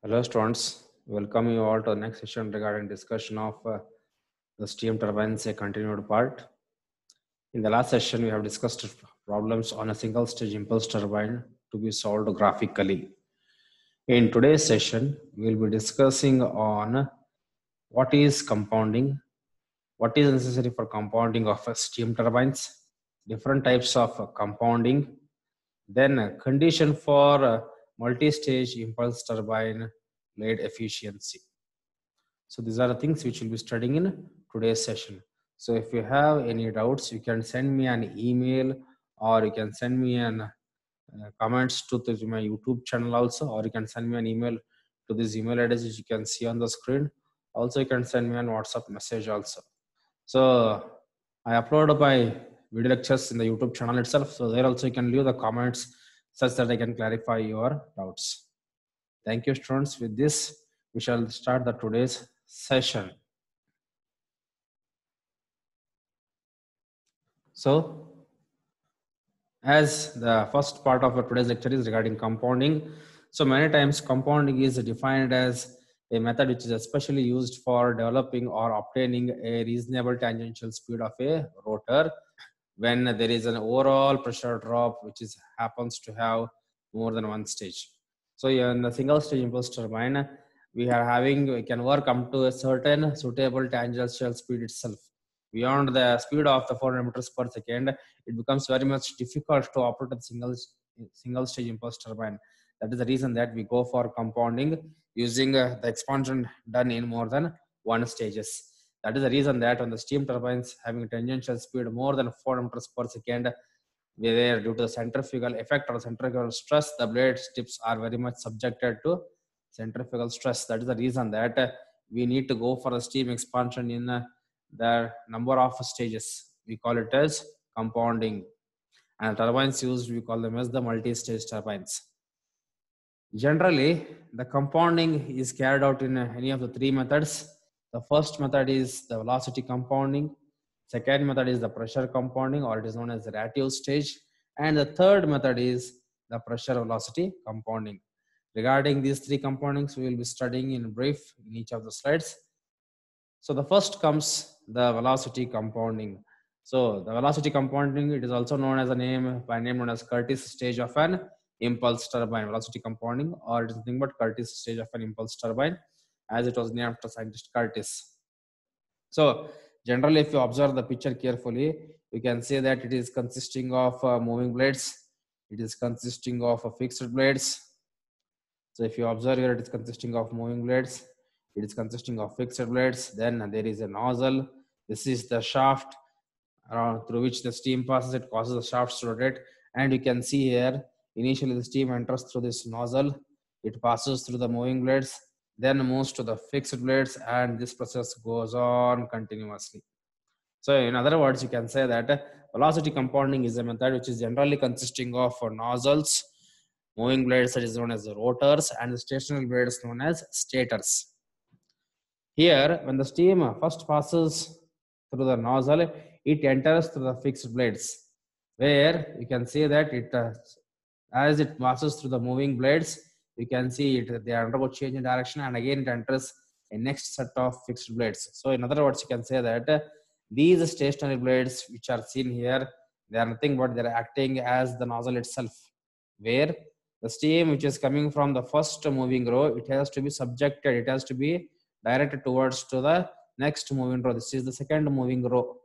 Hello students, welcome you all to the next session regarding discussion of the steam turbines, a continued part. In the last session, we have discussed problems on a single stage impulse turbine to be solved graphically. In today's session, we will be discussing on what is compounding, what is necessary for compounding of steam turbines, different types of compounding, then a condition for multi-stage impulse turbine blade efficiency. So these are the things which we'll be studying in today's session. So if you have any doubts, you can send me an email or you can send me an comments to my YouTube channel also, or you can send me an email to this email address which you can see on the screen. Also, you can send me an WhatsApp message also. So I upload my video lectures in the YouTube channel itself. So there also you can leave the comments such that I can clarify your doubts. Thank you, students. With this, we shall start the today's session. So, as the first part of today's lecture is regarding compounding. So many times compounding is defined as a method which is especially used for developing or obtaining a reasonable tangential speed of a rotor when there is an overall pressure drop which happens to have more than one stage. So in the single stage impulse turbine, we can work up to a certain suitable tangential speed itself. Beyond the speed of the 400 meters per second, it becomes very much difficult to operate a single stage impulse turbine. That is the reason that we go for compounding using the expansion done in more than one stages. That is the reason that on the steam turbines having tangential speed more than 4 meters per second, where due to the centrifugal effect or centrifugal stress, the blade tips are very much subjected to centrifugal stress. That is the reason that we need to go for a steam expansion in the number of stages. We call it as compounding. And turbines used, we call them as the multi-stage turbines. Generally, the compounding is carried out in any of the three methods. The first method is the velocity compounding. Second method is the pressure compounding, or it is known as the Rateau stage. And the third method is the pressure velocity compounding. Regarding these three compoundings, we will be studying in brief in each of the slides. So the first comes the velocity compounding. So the velocity compounding, it is also known as by name known as Curtis stage of an impulse turbine. Velocity compounding, or it is nothing but Curtis stage of an impulse turbine, as it was named after scientist Curtis. So generally, if you observe the picture carefully, you can see that it is consisting of moving blades. It is consisting of fixed blades. So if you observe here, it is consisting of moving blades. It is consisting of fixed blades. Then there is a nozzle. This is the shaft through which the steam passes. It causes the shafts to rotate. And you can see here, initially the steam enters through this nozzle. It passes through the moving blades, then moves to the fixed blades, and this process goes on continuously. So in other words, you can say that velocity compounding is a method which is generally consisting of nozzles, moving blades that is known as the rotors, and the stationary blades known as stators. Here, when the steam first passes through the nozzle, it enters through the fixed blades, where you can see that as it passes through the moving blades, you can see they undergo change in direction, and again it enters a next set of fixed blades. So in other words, you can say that these stationary blades which are seen here, they are nothing but they are acting as the nozzle itself, where the steam which is coming from the first moving row, it has to be subjected, it has to be directed towards to the next moving row. This is the second moving row.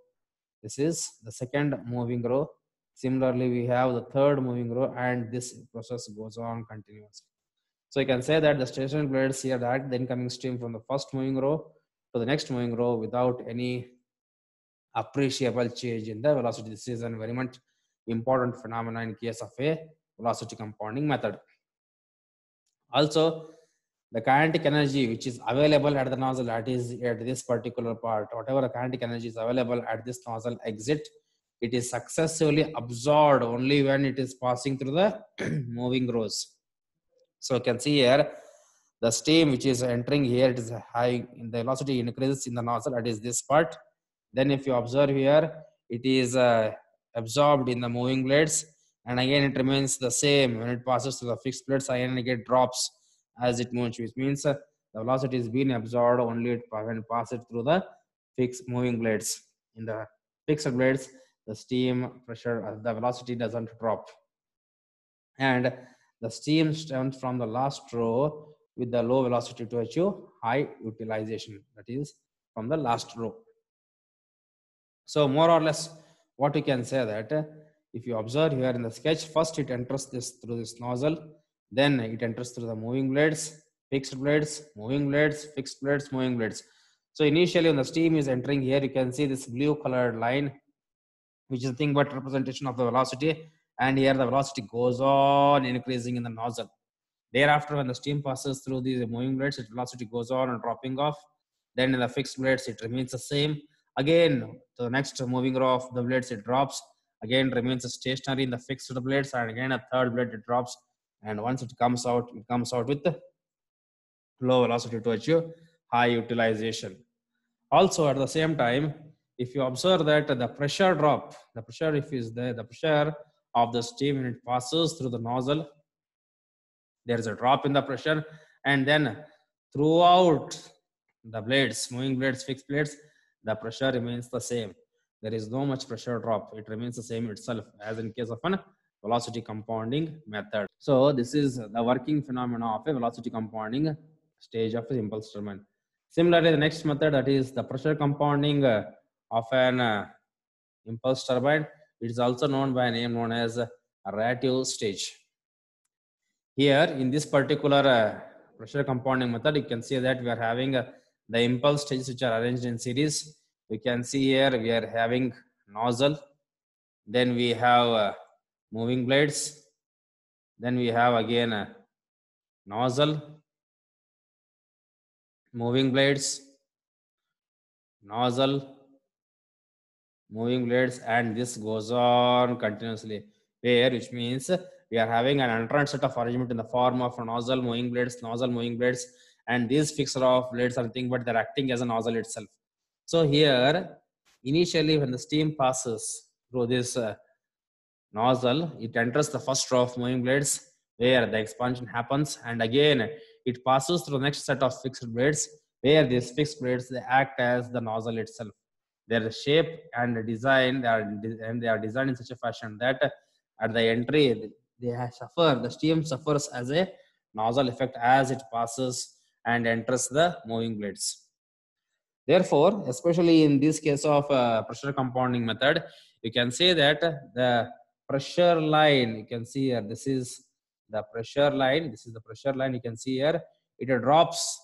This is the second moving row. Similarly, we have the third moving row, and this process goes on continuously. So you can say that the stationary blades here direct the incoming stream from the first moving row to the next moving row without any appreciable change in the velocity. This is a very much important phenomenon in case of a velocity compounding method. Also, the kinetic energy which is available at the nozzle, that is at this particular part, whatever the kinetic energy is available at this nozzle exit, it is successively absorbed only when it is passing through the moving rows. So you can see here, the steam which is entering here, it is high, in the velocity increases in the nozzle, that is this part. Then if you observe here, it is absorbed in the moving blades, and again it remains the same when it passes through the fixed blades, again it drops. as it moves, which means the velocity is being absorbed only when it passes through the fixed moving blades. In the fixed blades, the steam pressure, the velocity doesn't drop. And the steam stems from the last row with the low velocity to achieve high utilization. That is from the last row. So more or less, what we can say that if you observe here in the sketch, first it enters this through this nozzle, then it enters through the moving blades, fixed blades, moving blades, fixed blades, moving blades. So initially when the steam is entering here, you can see this blue colored line, which is nothing but representation of the velocity. And here the velocity goes on increasing in the nozzle. Thereafter, when the steam passes through these moving blades, its velocity goes on and dropping off. Then in the fixed blades, it remains the same. Again, to the next moving row of the blades, it drops. Again, remains stationary in the fixed blades, and again a third blade it drops. And once it comes out with low velocity to achieve high utilization. Also, at the same time, if you observe that the pressure drop, the pressure if is there, the pressure of the steam when it passes through the nozzle, there is a drop in the pressure, and then throughout the blades, moving blades, fixed blades, the pressure remains the same. There is no much pressure drop. It remains the same itself as in case of an velocity compounding method. So this is the working phenomena of a velocity compounding stage of the impulse turbine. Similarly, the next method, that is the pressure compounding of an impulse turbine. It is also known by a name known as Rateau stage. Here in this particular pressure compounding method, you can see that we are having the impulse stages which are arranged in series. You can see here we are having nozzle, then we have moving blades, then we have again nozzle, moving blades, nozzle, moving blades, and this goes on continuously, where which means we are having an alternate set of arrangement in the form of nozzle, moving blades, and these fixer of blades are nothing but they're acting as a nozzle itself. So here, initially when the steam passes through this nozzle, it enters the first row of moving blades where the expansion happens, and again it passes through the next set of fixed blades where these fixed blades they act as the nozzle itself. Their shape and design they are designed in such a fashion that at the entry the steam suffers as a nozzle effect as it passes and enters the moving blades. Therefore, especially in this case of pressure compounding method, you can say that the pressure line, you can see here, this is the pressure line, you can see here, it drops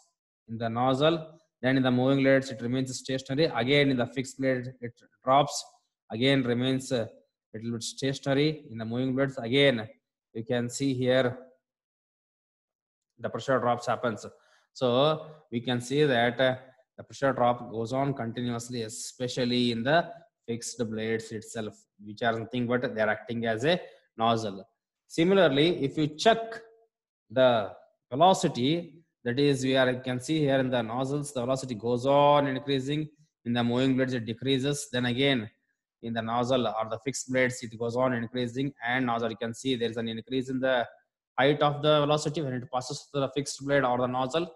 in the nozzle, then in the moving blades, it remains stationary. Again, in the fixed blade, it drops, again remains a little bit stationary. In the moving blades, again, you can see here, the pressure drops happens. So we can see that the pressure drop goes on continuously, especially in the fixed blades itself, which are nothing but they are acting as a nozzle. Similarly, if you check the velocity, that is, you can see here in the nozzles, the velocity goes on increasing. In the moving blades, it decreases. Then again, in the nozzle or the fixed blades, it goes on increasing, and nozzle, you can see there is an increase in the height of the velocity when it passes through the fixed blade or the nozzle.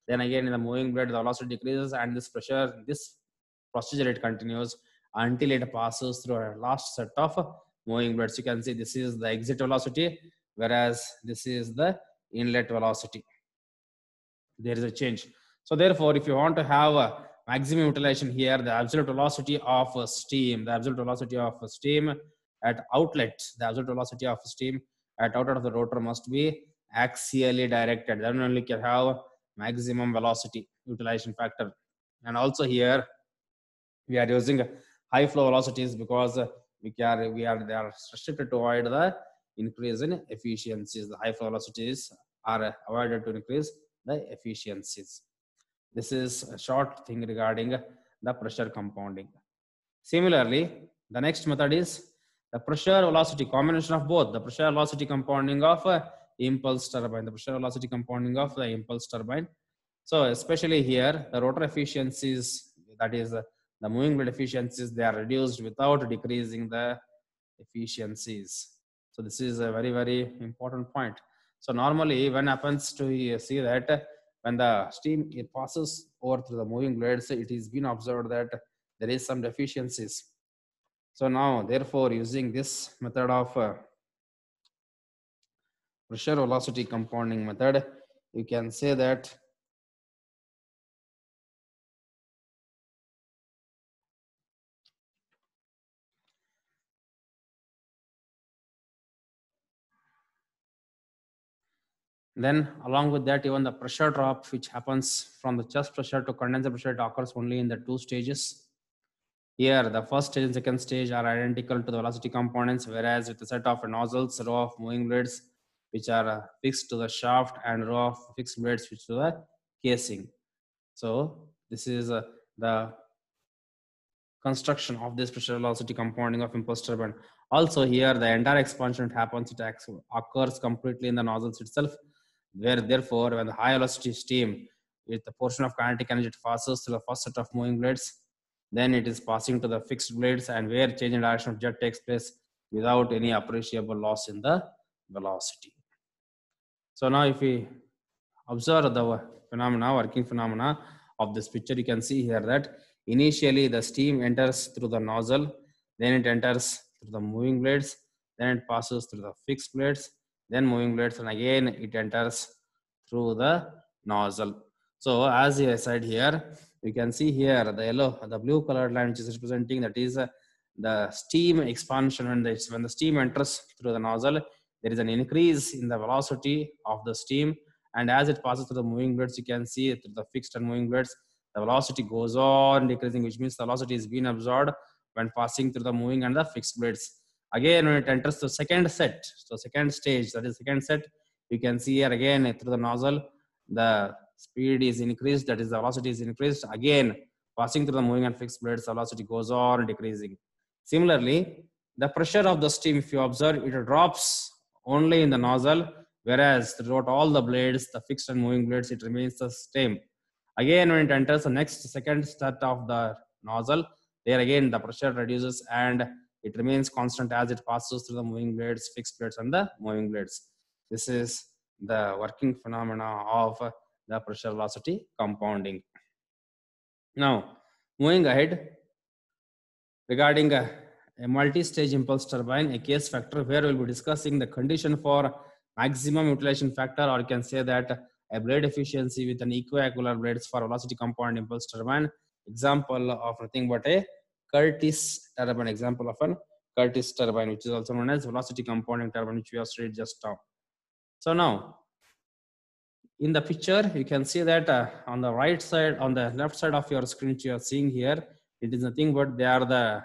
Then again, in the moving blade, the velocity decreases, and this procedure it continues until it passes through a last set of moving blades. You can see this is the exit velocity, whereas this is the inlet velocity. There is a change. So therefore, if you want to have a maximum utilization here, the absolute velocity of steam, at outlet, of the rotor must be axially directed. Then only can have maximum velocity utilization factor. And also here we are using high flow velocities because they are restricted to avoid the increase in efficiencies. The high flow velocities are avoided to increase the efficiencies. This is a short thing regarding the pressure compounding. Similarly, the next method is the pressure velocity combination of both the pressure velocity compounding of impulse turbine, So especially here, the rotor efficiencies, that is the moving blade efficiencies, they are reduced without decreasing the efficiencies. So this is a very, very important point. So normally when happens to see that when the steam it passes over through the moving blades, it is been observed that there is some deficiencies. So now therefore using this method of pressure velocity compounding method, you can say that then along with that, even the pressure drop which happens from the chest pressure to condenser pressure, it occurs only in the two stages. Here, the first stage and second stage are identical to the velocity components, whereas with a set of nozzles, row of moving blades, which are fixed to the shaft, and row of fixed blades which to the casing. So this is the construction of this pressure velocity compounding of impulse turbine. Also here, the entire expansion happens, it occurs completely in the nozzles itself, where therefore when the high velocity steam with the portion of kinetic energy passes through the first set of moving blades, then it is passing to the fixed blades, and where change in direction of jet takes place without any appreciable loss in the velocity. So now if we observe the phenomena, working phenomena of this picture, you can see here that initially the steam enters through the nozzle, then it enters through the moving blades, then it passes through the fixed blades, then moving blades, and again it enters through the nozzle. So as I said here, you can see here the yellow, the blue colored line which is representing, that is the steam expansion. When the steam enters through the nozzle, there is an increase in the velocity of the steam, and as it passes through the moving blades, you can see through the fixed and moving blades, the velocity goes on decreasing, which means the velocity is being absorbed when passing through the moving and the fixed blades. Again, when it enters the second set, so second stage, that is second set, you can see here again through the nozzle, the speed is increased, that is the velocity is increased. Again, passing through the moving and fixed blades, the velocity goes on decreasing. Similarly, the pressure of the steam, if you observe, it drops only in the nozzle, whereas throughout all the blades, the fixed and moving blades, it remains the same. Again, when it enters the next second set of the nozzle, there again the pressure reduces and it remains constant as it passes through the moving blades, fixed blades, and the moving blades. This is the working phenomena of the pressure velocity compounding. Now, moving ahead, regarding a multi-stage impulse turbine, a case factor, where we'll be discussing the condition for maximum utilization factor, or you can say that a blade efficiency with an equiacular blades for velocity compound impulse turbine. Example of nothing but a Curtis turbine, example of an Curtis turbine, which is also known as velocity compounding turbine, which we have studied just now. So now, in the picture, you can see that on the right side, on the left side of your screen, which you are seeing here, it is nothing but they are the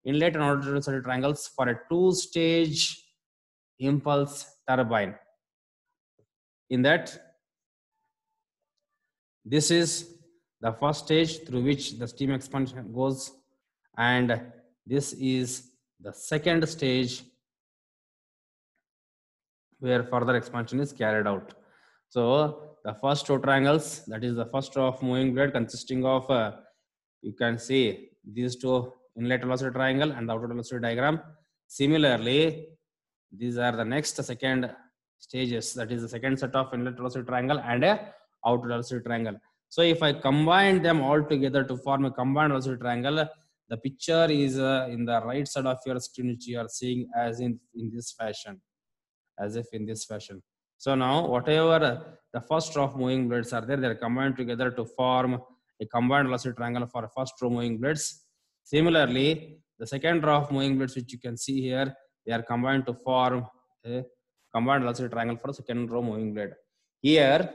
inlet and outer triangles for a two-stage impulse turbine. In that, this is the first stage through which the steam expansion goes, and this is the second stage where further expansion is carried out. So the first two triangles, that is the first row of moving blade consisting of, you can see these two inlet velocity triangle and the outer velocity diagram. Similarly, these are the next second stages, that is the second set of inlet velocity triangle and a outer velocity triangle. So if I combine them all together to form a combined velocity triangle, the picture is in the right side of your screen, which you are seeing as in this fashion, as if in this fashion. So now whatever the first row of moving blades are there, they are combined together to form a combined velocity triangle for first row moving blades. Similarly, the second row of moving blades, which you can see here, they are combined to form a combined velocity triangle for second row moving blade. Here,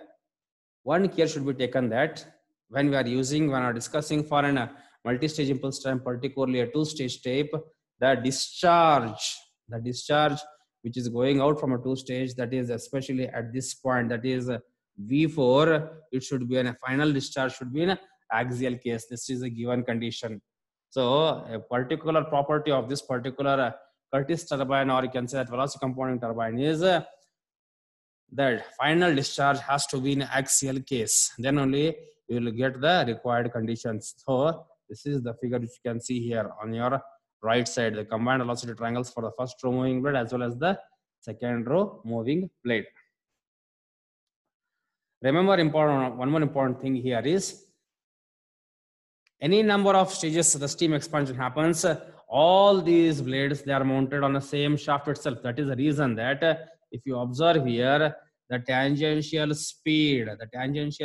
one care should be taken that when we are discussing for an multi-stage impulse turbine, particularly a two-stage type, the discharge which is going out from a two-stage, that is especially at this point, that is V4, it should be a final discharge should be in axial case. This is a given condition. So a particular property of this particular Curtis turbine, or you can say that velocity compounding turbine, is that final discharge has to be in axial case. Then only you will get the required conditions. So this is the figure which you can see here on your right side, the combined velocity triangles for the first row moving blade as well as the second row moving blade. Remember, one more important thing here is any number of stages the steam expansion happens, all these blades, they are mounted on the same shaft itself. That is the reason that if you observe here, the tangential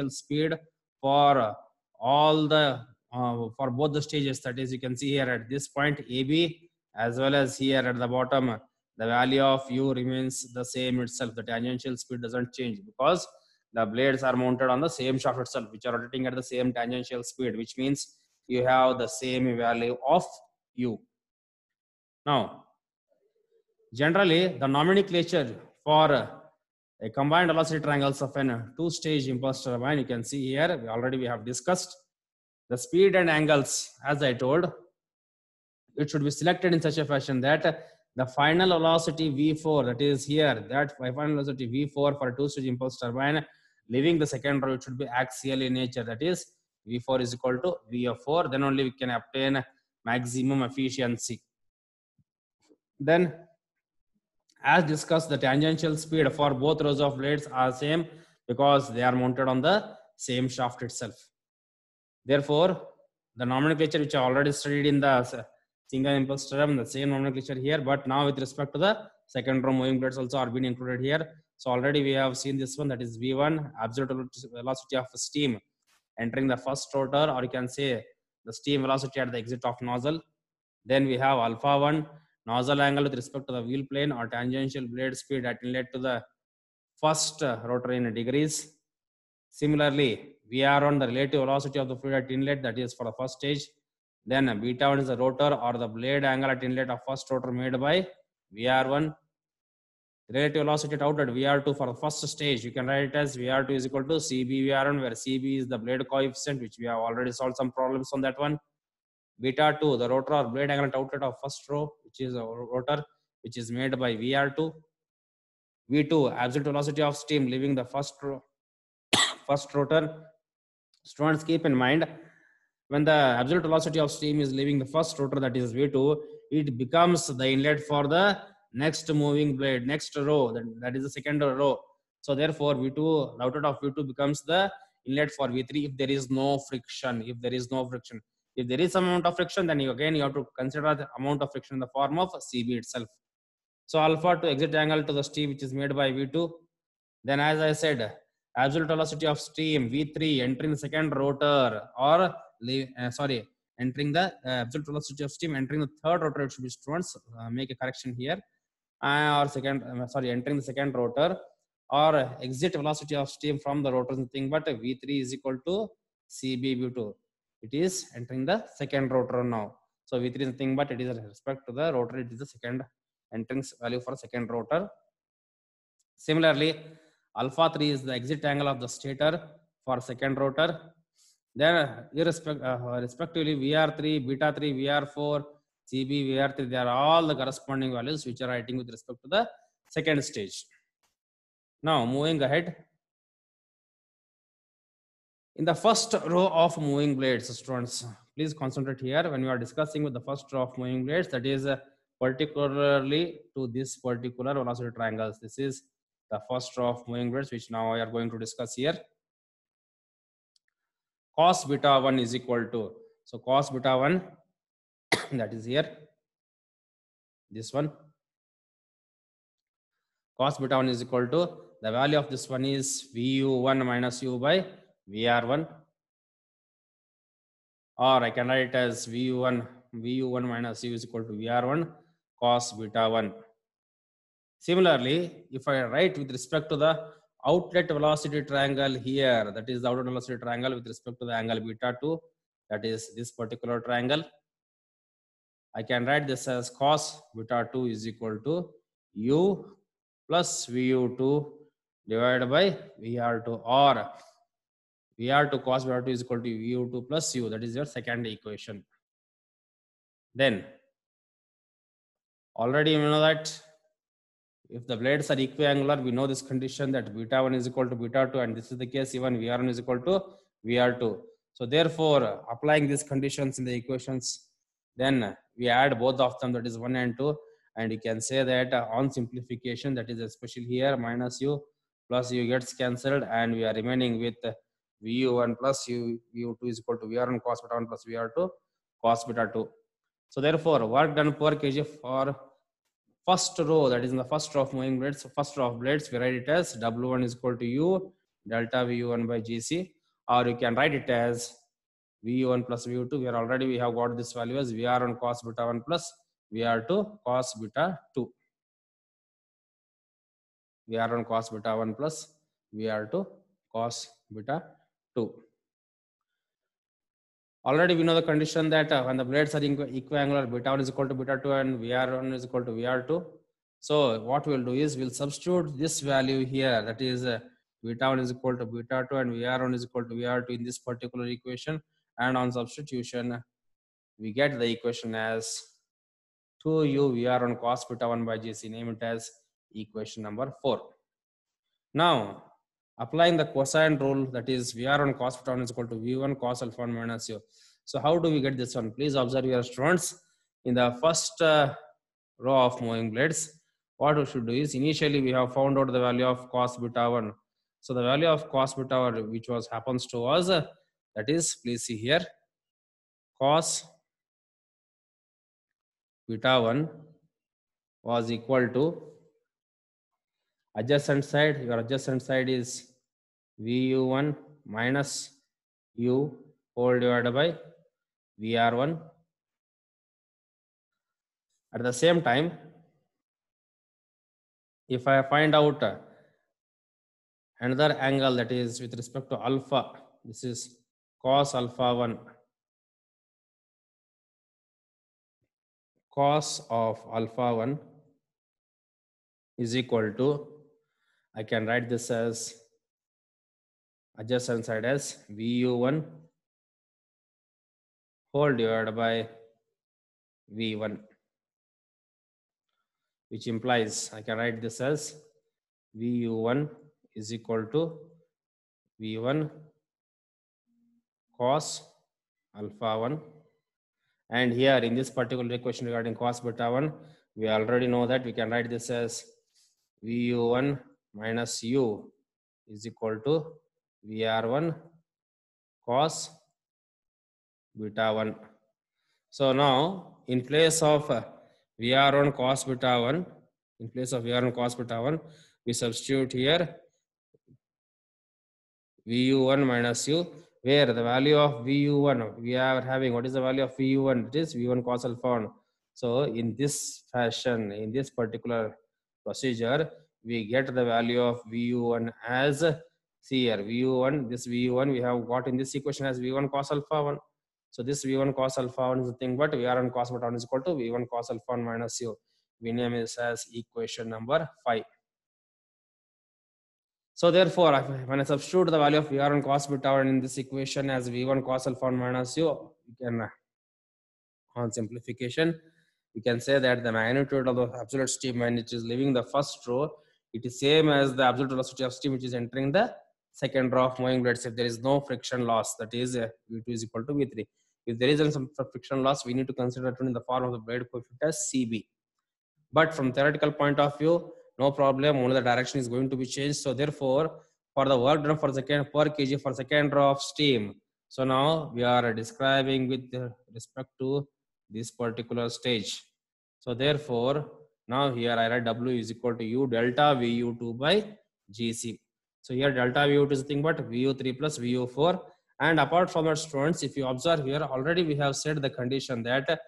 speed for all the for both the stages, that is, you can see here at this point AB as well as here at the bottom, the value of u remains the same itself. The tangential speed doesn't change because the blades are mounted on the same shaft itself, which are rotating at the same tangential speed, which means you have the same value of u. Now, generally, the nomenclature for a combined velocity triangles of an two-stage impulse turbine, you can see here, we have discussed the speed and angles. As I told, it should be selected in such a fashion that the final velocity V4, that is here, that final velocity V4 for a two-stage impulse turbine, leaving the second row, it should be axial in nature. That is, V4 is equal to V of 4. Then only we can obtain maximum efficiency. Then, as discussed, the tangential speed for both rows of blades are same because they are mounted on the same shaft itself. Therefore, the nomenclature which I already studied in the single impulse turbine, the same nomenclature here, but now with respect to the second row moving blades also are being included here. So already we have seen this one, that is V1, absolute velocity of steam entering the first rotor, or you can say the steam velocity at the exit of nozzle. Then we have alpha 1, nozzle angle with respect to the wheel plane or tangential blade speed at inlet to the first rotor in degrees. Similarly, VR1, the relative velocity of the fluid at inlet, that is for the first stage. Then beta 1 is the rotor or the blade angle at inlet of first rotor made by VR1. Relative velocity at outlet VR2 for the first stage, you can write it as VR2 is equal to CB VR1, where CB is the blade coefficient, which we have already solved some problems on that one. Beta 2, the rotor or blade angle at outlet of first row, which is a rotor, which is made by VR2. V2, absolute velocity of steam leaving the first rotor. Students, keep in mind, when the absolute velocity of steam is leaving the first rotor, that is V2, it becomes the inlet for the next moving blade, next row, that is the second row. So therefore, V2, the outlet of V2 becomes the inlet for V3 if there is no friction. If there is some amount of friction, then you have to consider the amount of friction in the form of CB itself. So alpha to exit angle to the steam, which is made by V2. Then, as I said, absolute velocity of steam V3 entering the second rotor, or entering the absolute velocity of steam entering the third rotor. It should be, students, make a correction here, entering the second rotor, or exit velocity of steam from the rotor is nothing but V3 is equal to CB V2. It is entering the second rotor now. So V3 is nothing but it is with respect to the rotor. It is the second entrance value for second rotor. Similarly, alpha 3 is the exit angle of the stator for second rotor. Then respectively VR3, beta 3, VR4, CB, VR3, they are all the corresponding values which are writing with respect to the second stage. Now moving ahead. In the first row of moving blades, students, please concentrate here when we are discussing with the first row of moving blades, that is particularly to this particular velocity triangles. This is the first row of moving blades, which now we are going to discuss here. Cos beta 1 is equal to, so cos beta 1, that is here, this one. Cos beta 1 is equal to, the value of this one is VU1 minus U by VR1. Or I can write it as VU1 minus U is equal to VR1 cos beta 1. Similarly, if I write with respect to the outlet velocity triangle here, that is the outlet velocity triangle with respect to the angle beta 2, that is this particular triangle, I can write this as cos beta 2 is equal to U plus VU2 divided by VR2, or VR2 cos beta 2 is equal to VU2 plus U. That is your second equation. Then, already you know that if the blades are equiangular, we know this condition that beta 1 is equal to beta 2, and this is the case even VR1 is equal to VR2. So therefore, applying these conditions in the equations, then we add both of them, that is 1 and 2, and you can say that on simplification, that is especially here minus U plus U gets cancelled, and we are remaining with VU1 plus VU2 is equal to VR1 cos beta 1 plus VR2 cos beta 2. So therefore, work done per kg for first row, that is in the first row of moving blades, first row of blades, we write it as W1 is equal to U delta VU1 by GC, or you can write it as VU1 plus VU2. Where already we have got this value as VR1 cos beta 1 plus VR2 cos beta 2. VR1 cos beta 1 plus VR2 cos beta 2. Already we know the condition that when the blades are equiangular, beta 1 is equal to beta 2 and VR1 is equal to VR2. So what we'll do is we'll substitute this value here, that is beta 1 is equal to beta 2 and VR1 is equal to VR2 in this particular equation, and on substitution we get the equation as 2u VR1 cos beta 1 by GC, name it as equation number 4. Now applying the cosine rule, that is VR1 cos beta 1 is equal to V1 cos alpha 1 minus U. So how do we get this one? Please observe your students. In the first row of moving blades, what we should do is initially we have found out the value of cos beta 1. So the value of cos beta 1, which was happens to us, that is, please see here, cos beta 1 was equal to adjacent side. Your adjacent side is VU1 minus U whole divided by VR1. At the same time, if I find out another angle, that is with respect to alpha, this is cos alpha 1, cos of alpha 1 is equal to, I can write this as adjacent side as VU1 whole divided by V1, which implies I can write this as VU1 is equal to V1 cos alpha 1. And here in this particular equation regarding cos beta 1, we already know that we can write this as VU1 minus U is equal to VR1 cos beta 1. So now in place of VR1 cos beta 1, in place of VR1 cos beta 1, we substitute here VU1 minus U, where the value of VU1 we are having, what is the value of VU1? It is V1 cos alpha 1. So in this fashion, in this particular procedure, we get the value of VU1 as, see here, VU1, this VU1 we have got in this equation as V1 cos alpha 1. So this V1 cos alpha 1 is the thing, but VR1 cos beta 1 is equal to V1 cos alpha 1 minus U. We name this as equation number 5. So therefore, when I substitute the value of VR1 cos beta 1 in this equation as V1 cos alpha 1 minus U, you can, on simplification, we can say that the magnitude of the absolute steam when it is leaving the first row, it is same as the absolute velocity of steam which is entering the second row of moving blades if there is no friction loss, that is V2 is equal to V3. If there is some friction loss, we need to consider it in the form of the blade coefficient as CB. But from theoretical point of view, no problem, only the direction is going to be changed. So therefore, for the work done for second per kg for second row of steam, so now we are describing with respect to this particular stage. So therefore, now here I write W is equal to U delta VU2 by GC. So here delta VU2 is nothing but VU3 plus VU4. And apart from that, students, if you observe here, already we have said the condition that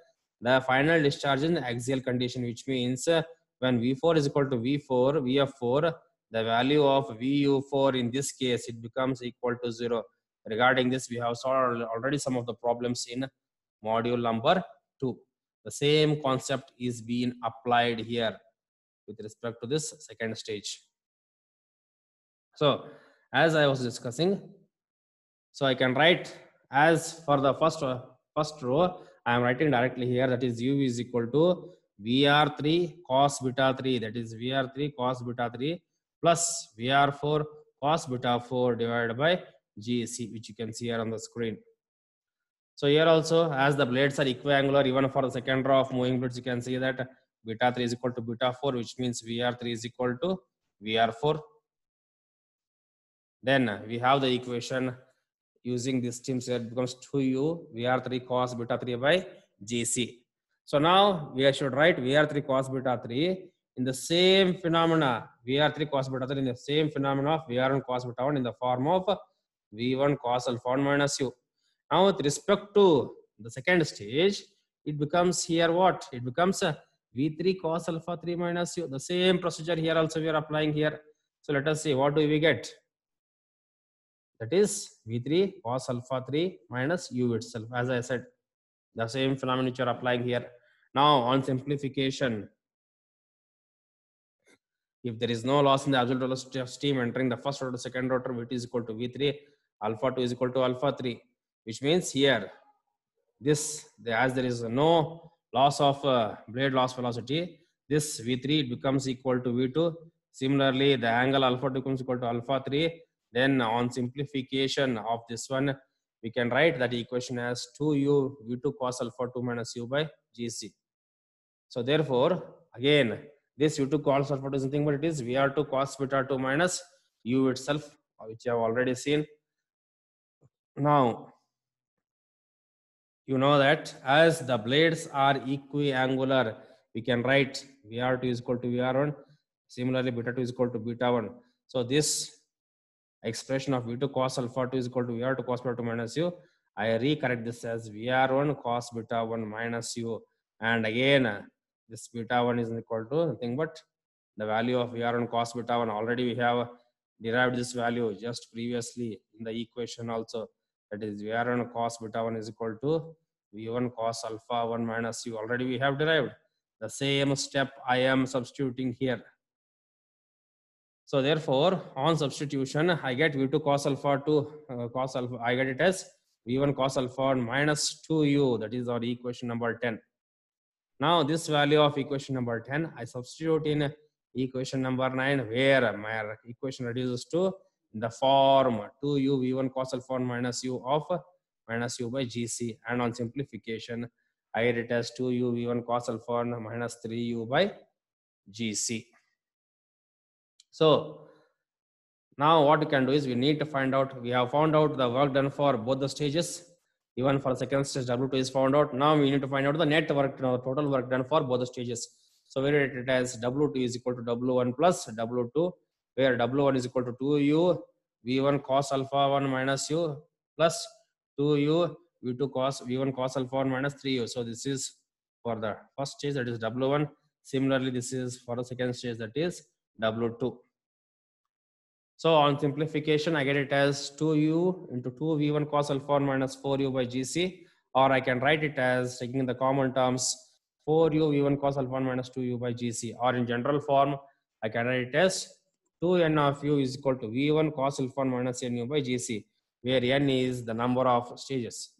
the final discharge in axial condition, which means when V4 is equal to V4, VF4, the value of VU4 in this case, it becomes equal to 0. Regarding this, we have solved already some of the problems in module number 2. The same concept is being applied here with respect to this second stage. So as I was discussing, so I can write as for the first row, I am writing directly here, that is U is equal to VR3 cos beta 3, that is VR3 cos beta 3 plus VR4 cos beta 4 divided by GC, which you can see here on the screen. So here also, as the blades are equiangular, even for the second row of moving blades, you can see that beta 3 is equal to beta 4, which means VR3 is equal to VR4. Then we have the equation using this team here, it becomes 2u Vr3 cos beta 3 by Gc. So now we should write Vr3 cos beta 3 in the same phenomena, Vr3 cos beta 3 in the same phenomena of Vr1 cos beta 1 in the form of V1 cos alpha 1 minus u. Now with respect to the second stage, it becomes here what? It becomes V3 cos alpha 3 minus u. The same procedure here also we are applying here. So let us see what do we get. That is V3 cos alpha 3 minus u itself. As I said, the same phenomenon which you are applying here. Now on simplification, if there is no loss in the absolute velocity of steam entering the first rotor, second rotor, Vt is equal to V3, alpha 2 is equal to alpha 3, which means here, as there is no loss of blade loss velocity, this V3 becomes equal to V2. Similarly, the angle alpha 2 becomes equal to alpha 3. Then on simplification of this one, we can write that equation as 2u V2 cos alpha 2 minus u by Gc. So therefore, again, this U2 cos alpha 2 is nothing but it is VR2 cos beta 2 minus u itself, which you have already seen. Now, you know that as the blades are equiangular, we can write VR2 is equal to VR1. Similarly, beta 2 is equal to beta 1. So this expression of V2 cos alpha 2 is equal to VR2 cos beta 2 minus u. I recorrect this as VR1 cos beta 1 minus u. And again, this beta 1 is equal to nothing but the value of VR1 cos beta 1. Already we have derived this value just previously in the equation also. That is VR1 cos beta 1 is equal to V1 cos alpha 1 minus u. Already we have derived. The same step I am substituting here. So therefore, on substitution, I get V2 cos alpha 2 cos alpha. I get it as V1 cos alpha 1 minus 2u. That is our equation number 10. Now this value of equation number 10, I substitute in equation number 9, where my equation reduces to the form 2u V1 cos alpha 1 minus u of minus u by Gc. And on simplification, I get it as 2u V1 cos alpha 1 minus 3u by Gc. So now what we can do is we need to find out, we have found out the work done for both the stages. Even for second stage W2 is found out. Now we need to find out the net work, total work done for both the stages. So we write it as W2 is equal to W1 plus W2, where W1 is equal to 2u V1 cos alpha 1 minus u plus 2u V2 cos V1 cos alpha 1 minus 3u. So this is for the first stage, that is W1. Similarly, this is for the second stage, that is W2. So on simplification, I get it as 2u into 2v1 cos alpha 1 minus 4u by Gc, or I can write it as, taking the common terms, 4u v1 cos alpha 1 minus 2u by Gc, or in general form, I can write it as 2n of u is equal to v1 cos alpha 1 minus nu by Gc, where n is the number of stages.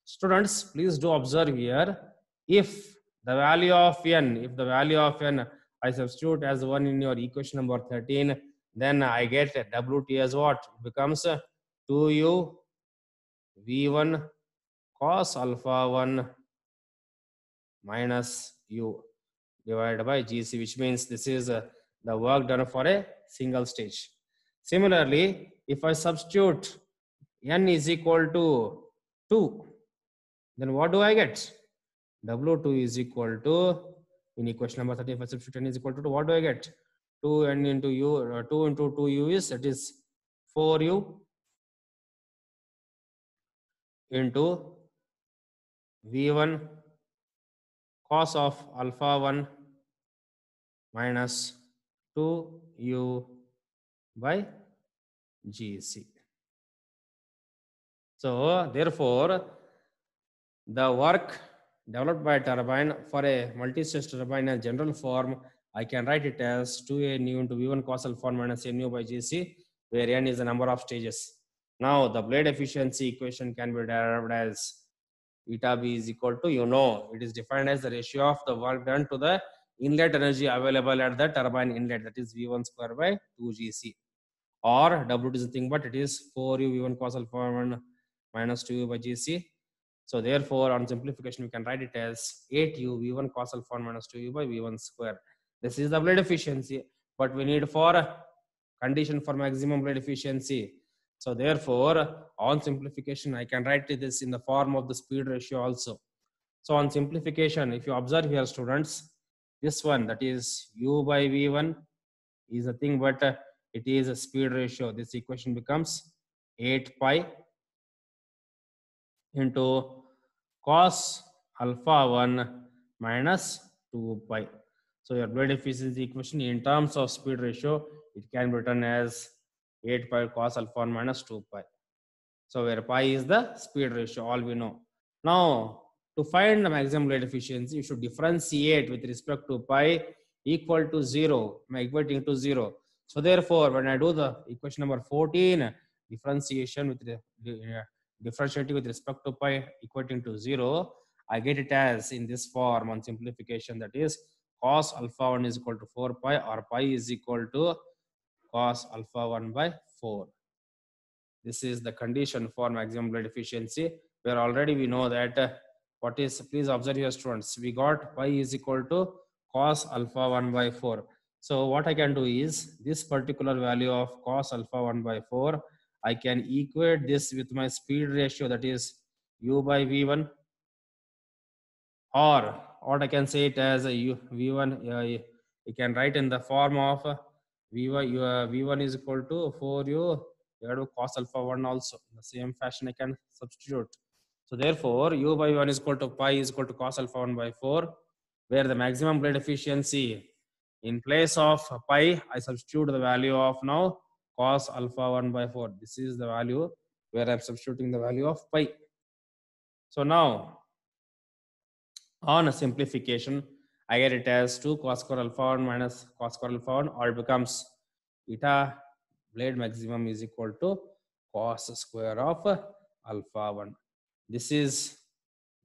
Students, please do observe here, if the value of n, I substitute as 1 in your equation number 13, then I get Wt as what? It becomes 2u V1 cos alpha 1 minus u divided by Gc, which means this is the work done for a single stage. Similarly, if I substitute n is equal to 2, then what do I get? W2 is equal to, in equation number 30, if I substitute n is equal to 2, what do I get? 2n into u, 2 into 2u is, that is 4u into V1 cos of alpha 1 minus 2u by Gc. So therefore, the work developed by turbine for a multi-stage turbine in general form, I can write it as 2a nu into V1 cos alpha 1 minus nu by Gc, where n is the number of stages. Now the blade efficiency equation can be derived as eta b is equal to, it is defined as the ratio of the work done to the inlet energy available at the turbine inlet, that is V1 square by 2 Gc, or W is nothing but it is 4u V1 cos alpha 1 minus 2u by Gc. So therefore, on simplification, we can write it as 8u V1 cos alpha 1 minus 2u by V1 square. This is the blade efficiency, but we need for condition for maximum blade efficiency. So therefore, on simplification, I can write this in the form of the speed ratio also. So on simplification, if you observe here, students, this one, that is U by V1 is a thing, but it is a speed ratio. This equation becomes 8 pi into cos alpha 1 minus 2 pi. So your blade efficiency equation in terms of speed ratio, it can be written as 8 pi cos alpha 1 minus 2 pi. So where pi is the speed ratio, all we know. Now, to find the maximum blade efficiency, you should differentiate with respect to pi equal to 0, equating to 0. So therefore, when I do the equation number 14, differentiation with differentiating with respect to pi equating to 0, I get it as in this form on simplification, that is cos alpha 1 is equal to 4 pi, or pi is equal to cos alpha 1 by 4. This is the condition for maximum blade efficiency, where already we know that what is, please observe here students, we got pi is equal to cos alpha 1 by 4. So what I can do is this particular value of cos alpha 1 by 4, I can equate this with my speed ratio, that is u by v1, or what I can say it as a v1, you can write in the form of v1 is equal to 4u cos alpha 1 also. In the same fashion I can substitute. So therefore u by 1 is equal to pi is equal to cos alpha 1 by 4, where the maximum blade efficiency, in place of pi I substitute the value of now cos alpha 1 by 4. This is the value where I'm substituting the value of pi. So now on a simplification, I get it as 2 cos square alpha 1 minus cos square alpha 1, or it becomes eta blade maximum is equal to cos square of alpha 1. This is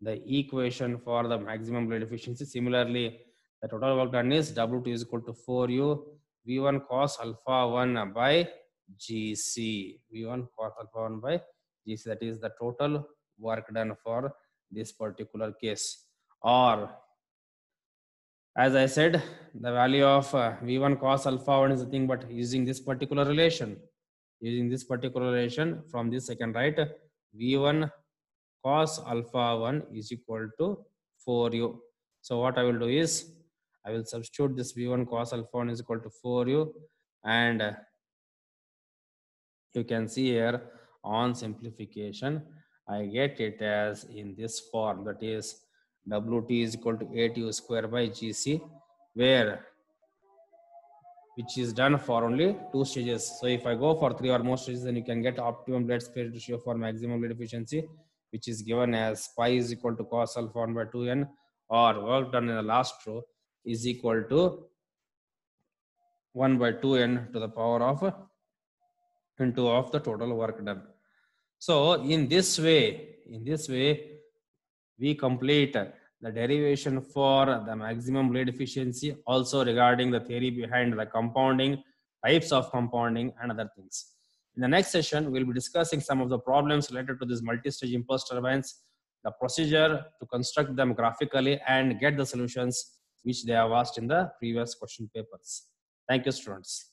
the equation for the maximum blade efficiency. Similarly, the total work done is W2 is equal to 4u V1 cos alpha 1 by GC. V1 cos alpha 1 by GC. That is the total work done for this particular case. Or as I said, the value of V1 cos alpha 1 is the thing, but using this particular relation, from this I can write V1 cos alpha 1 is equal to 4u. So what I will do is, I will substitute this V1 cos alpha 1 is equal to 4u, and you can see here on simplification, I get it as in this form, that is Wt is equal to 8u square by Gc, which is done for only 2 stages. So if I go for 3 or more stages, then you can get optimum blade speed ratio for maximum blade efficiency, which is given as pi is equal to cos alpha 1 by 2n, or work done in the last row is equal to 1 by 2n to the power of into of the total work done. So in this way, we complete the derivation for the maximum blade efficiency, also regarding the theory behind the compounding, types of compounding, and other things. In the next session, we'll be discussing some of the problems related to these multi-stage impulse turbines, the procedure to construct them graphically, and get the solutions which they have asked in the previous question papers. Thank you, students.